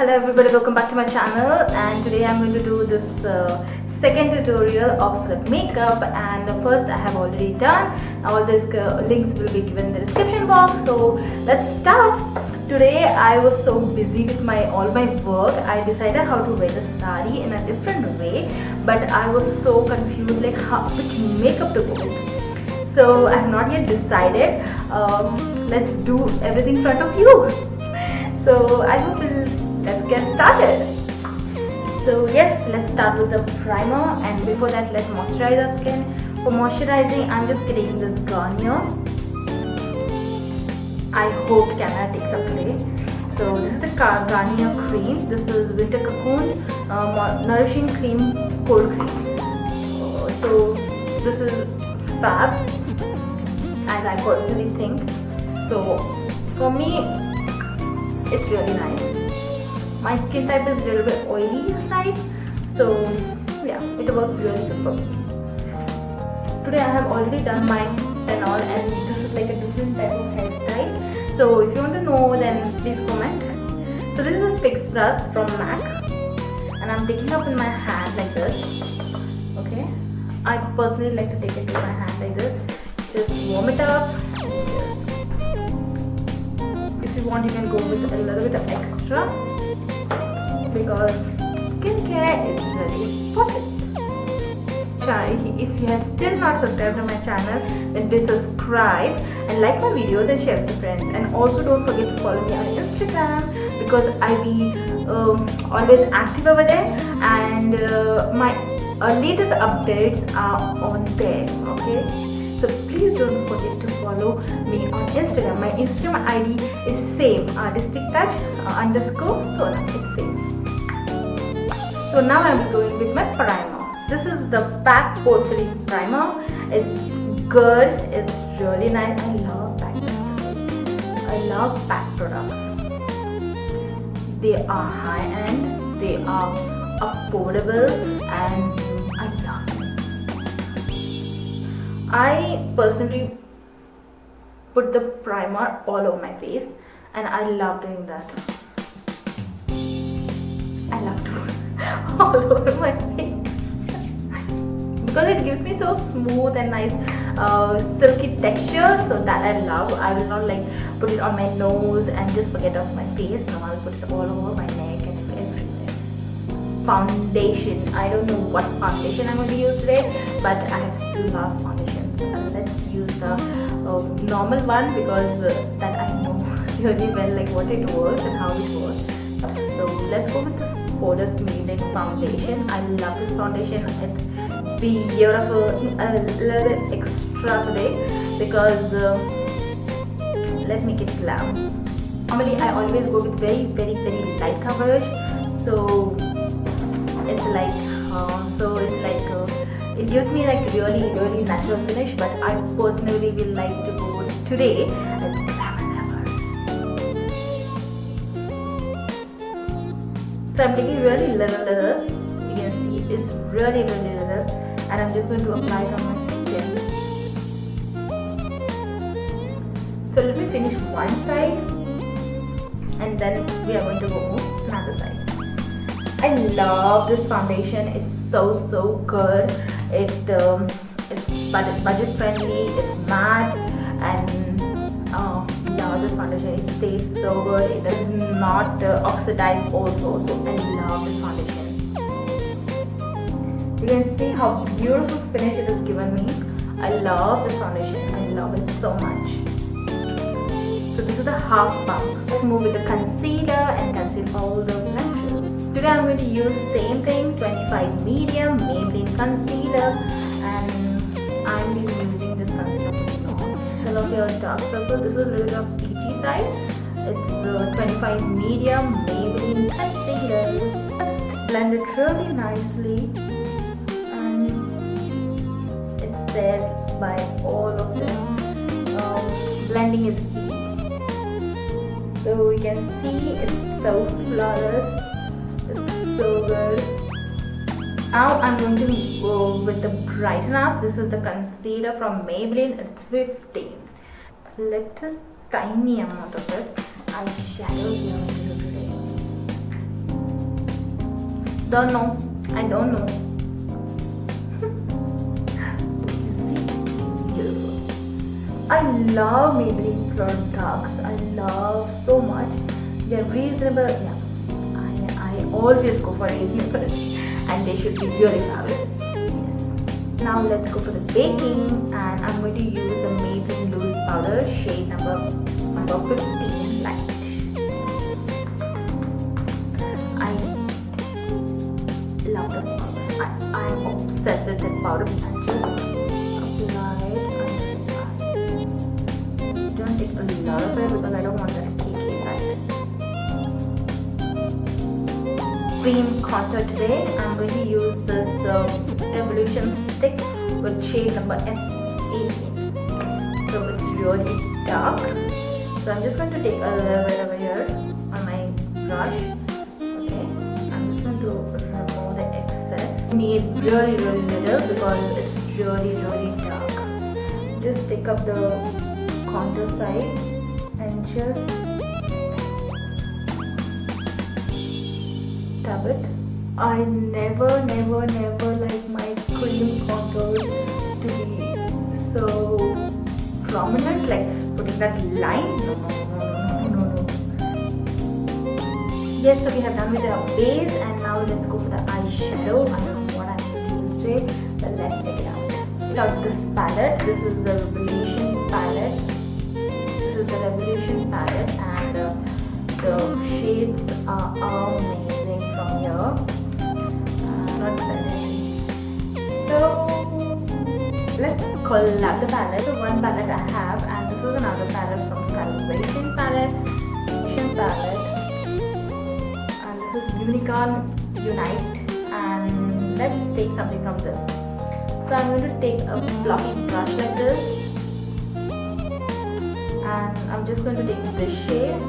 Hello everybody, welcome back to my channel, and today I'm going to do this second tutorial of the makeup. And first I have already done. All these links will be given in the description box, so let's start. Today I was so busy with all my work, I decided how to wear the sari in a different way, but I was so confused like which makeup to go with. So I have not yet decided. Let's do everything in front of you. So I hope let's get started. So yes, let's start with the primer, and before that let's moisturize our skin. For moisturizing, I'm just getting this Garnier. I hope camera takes up today. So this is the Garnier cream. This is Winter Cocoon Nourishing Cream Cold Cream. So this is fab, as I personally think. So for me, it's really nice. My skin type is a little bit oily side, so yeah, it works really super. Today I have already done my and all, and this is like a different type of hairstyle. So if you want to know, then please comment. So this is a fixed brush from MAC, and I'm taking up in my hand like this. Okay, I personally like to take it in my hand like this. Just warm it up. If you want, you can go with a little bit of extra, because skincare is very important. If you have still not subscribed to my channel, then please subscribe and like my videos and share with your friends. And also don't forget to follow me on Instagram, because I be always active over there, and my latest updates are on there. Okay, so please don't forget to follow me on Instagram. My Instagram ID is same, artistic touch underscore Sona. It's same. So now I'm going with my primer. This is the PAC Porphyry primer. It's good. It's really nice. I love PAC products. I love PAC products. They are high end. They are affordable, and I love them. I personally put the primer all over my face, and I love doing that. I love to put all over my face because it gives me so smooth and nice silky texture, so that I love. I will not like put it on my nose and just forget off my face. No, I'll put it all over my neck and everywhere. Foundation. I don't know what foundation I'm going to use today, but I have to love foundations. Let's use the normal one, because that I know really well, like what it works and how it works. So let's go with the Poreless Maybelline foundation. I love this foundation. It's beautiful. A little bit extra today because let's make it glam. Normally I always go with very light coverage. So it's like it gives me like really natural finish. But I personally will like to go with today as So I'm taking really little. You can see it's really little, and I'm just going to apply it on my skin. So let me finish one side, and then we are going to go to another side. I love this foundation. It's so good. It's budget friendly. It's matte, and yeah, this foundation, it stays so good. It does not oxidize also. So I love this foundation. You can see how beautiful finish it has given me. I love this foundation. I love it so much. So this is the half pump. Let's move with the concealer and conceal all the blemishes. Today I'm going to use the same thing, 25 medium Maybelline concealer, and I'm using this concealer. Of your dark circle. This is a little bit of peachy side. It's 25 medium Maybelline concealer. Just blend it really nicely, and it's there by all of them. Blending is key. So we can see it's so flawless. It's so good. Now I'm going to go with the Brighten Up. This is the concealer from Maybelline. It's 15. Little tiny amount of it. Eyeshadow here today. Don't know. I don't know. Beautiful. I love Maybelline products. I love so much. They're reasonable. Yeah, I always go for reasonable, and they should be really fabulous. Yes. Now let's go for the baking, and I'm going to use the Maybelline loose powder shade number 15 light. I love this powder. I'm obsessed with this powder. I just apply it under the eye. Don't take a lot of it because I don't want that cakey side. Cream contour today. I'm going to use this Revolution stick with shade number F18. So it's really dark. So I'm just going to take a little bit over here on my brush. Okay, I'm just going to remove the excess. Need really little because it's really dark. Just take up the contour side and just tap it. I never like my cream contours to be so prominent, like putting that line. No. Yes, so we have done with our base, and now let's go for the eyeshadow. I don't know what I'm going to use today, but let's take it out. Check out this palette. This is the Revolution palette. And the shades are amazing from here. Not bad. So let's collab the palette. So one palette I have, and this is another palette from Calibration palette, and this is Unicorn Unite. And let's take something from this. So I'm going to take a fluffy brush like this, and I'm just going to take this shade.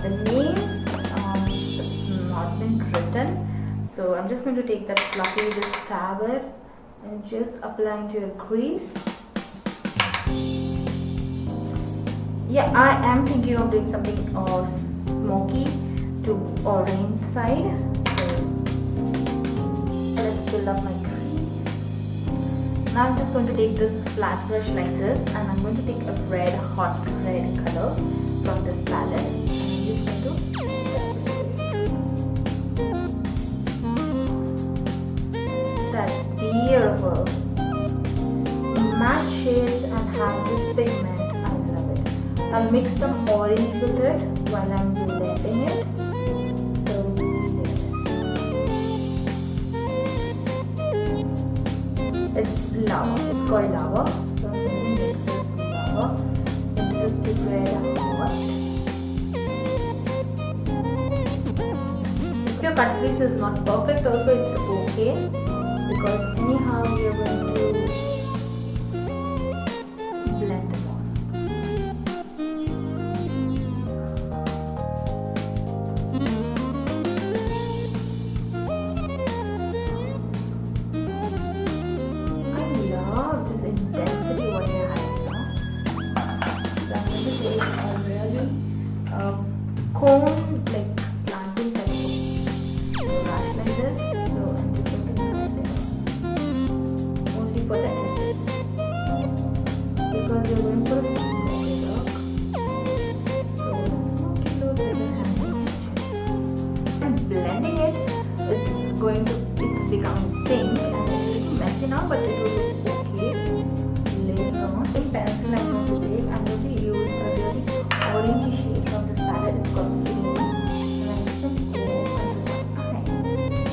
The names have not been written, so I'm just going to take that fluffy, just stab it and just apply into your crease. Yeah, I am thinking of doing something smoky to orange side. So let's build up my crease. Now I'm just going to take this flat brush like this, and I'm going to take a hot red color from this palette. That's beautiful. Matte shades and have this pigment. I love it. I'll mix some orange with it while I'm blending it. So yes. It's lava. It's called lava. So I'm going to mix this lava into this red hot. If your cut crease is not perfect, also it's okay, because anyhow we are going to blend them all. I love this intensity what you have now. So I'm going to take a really cone, like planting type of brush like this. So I'm just going to blend it only for the edges, because we're going for a smoky look. So smoky look is a handy texture. And blending it's becoming pink, and it's a little messy now, but it will look okay later on. In pencil I'm going to take, I'm going to use a really orangey shade from this palette. It's called Green, and I'm just going to go under the eye.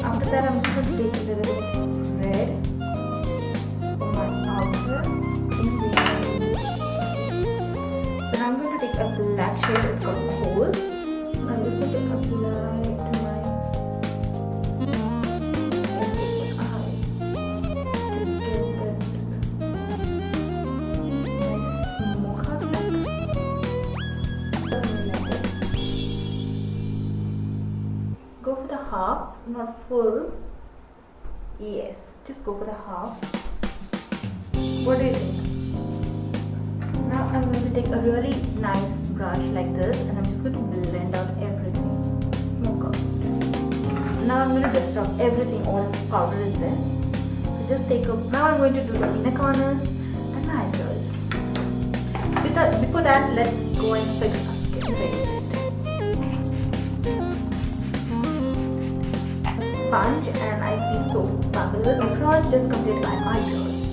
After that I'm just going to take a little red for my outer in green. So now I'm going to take a black shade. It's called Coal. And I'm just going to apply to my eye to get that nice mocha look. Go for the half, not full. Yes, just go for the half. What do you think? Now I'm going to take a really nice brush like this, and I'm just going to blend out everything. rest of everything, all the powder is there. So just take a, now I'm going to do the inner corners and the eyebrows. Before that, let's go and fix our skin very sponge, and I feel so fabulous. Across, just complete my eyebrows.